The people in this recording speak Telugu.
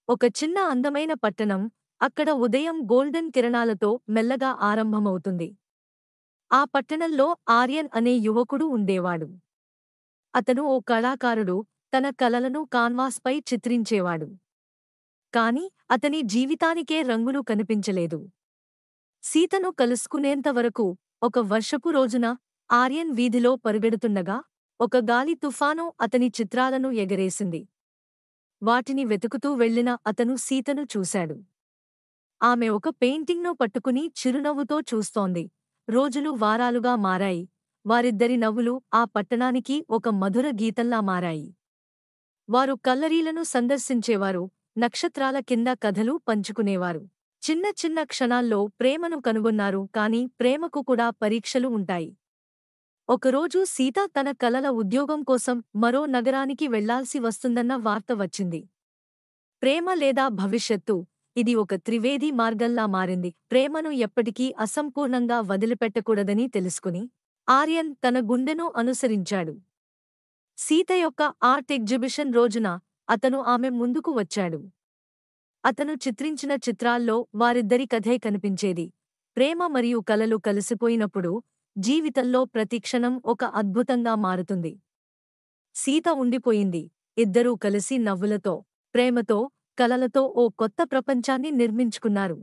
ఒక చిన్న అందమైన పట్టణం, అక్కడ ఉదయం గోల్డెన్ కిరణాలతో మెల్లగా ఆరంభమవుతుంది. ఆ పట్టణంలో ఆర్యన్ అనే యువకుడు ఉండేవాడు. అతను ఓ కళాకారుడు, తన కలలను కాన్వాస్పై చిత్రించేవాడు. కాని అతని జీవితానికే రంగులు కనిపించలేదు. సీతను కలుసుకునేంత వరకు ఒక వర్షపు రోజున ఆర్యన్ వీధిలో పరుగెడుతుండగా ఒక గాలి తుఫాను అతని చిత్రాలను ఎగరేసింది. వాటిని వెతుకుతూ వెళ్ళిన అతను సీతను చూశాడు. ఆమె ఒక పెయింటింగ్ను పట్టుకుని చిరునవ్వుతో చూస్తోంది. రోజులు వారాలుగా మారాయి. వారిద్దరి నవ్వులు ఆ పట్టణానికి ఒక మధుర గీతంలా మారాయి. వారు కల్లరీలను సందర్శించేవారు, నక్షత్రాల కింద కథలు పంచుకునేవారు. చిన్న చిన్న క్షణాల్లో ప్రేమను కనుగొన్నారు. కాని ప్రేమకు కూడా పరీక్షలు ఉంటాయి. ఒకరోజు సీత తన కలల ఉద్యోగం కోసం మరో నగరానికి వెళ్లాల్సి వస్తుందన్న వార్త వచ్చింది. ప్రేమ లేదా భవిష్యత్తు, ఇది ఒక త్రివేది మార్గంలా మారింది. ప్రేమను ఎప్పటికీ అసంపూర్ణంగా వదిలిపెట్టకూడదని తెలుసుకుని ఆర్యన్ తన గుండెను అనుసరించాడు. సీత యొక్క ఆర్ట్ ఎగ్జిబిషన్ రోజున అతను ఆమె ముందుకు వచ్చాడు. అతను చిత్రించిన చిత్రాల్లో వారిద్దరి కథే కనిపించేది. ప్రేమ మరియు కలలు కలిసిపోయినప్పుడు జీవితంలో ప్రతి క్షణం ఒక అద్భుతంగా మారుతుంది. సీత ఉండిపోయింది. ఇద్దరూ కలిసి నవ్వులతో, ప్రేమతో, కలలతో ఓ కొత్త ప్రపంచాన్ని నిర్మించుకున్నారు.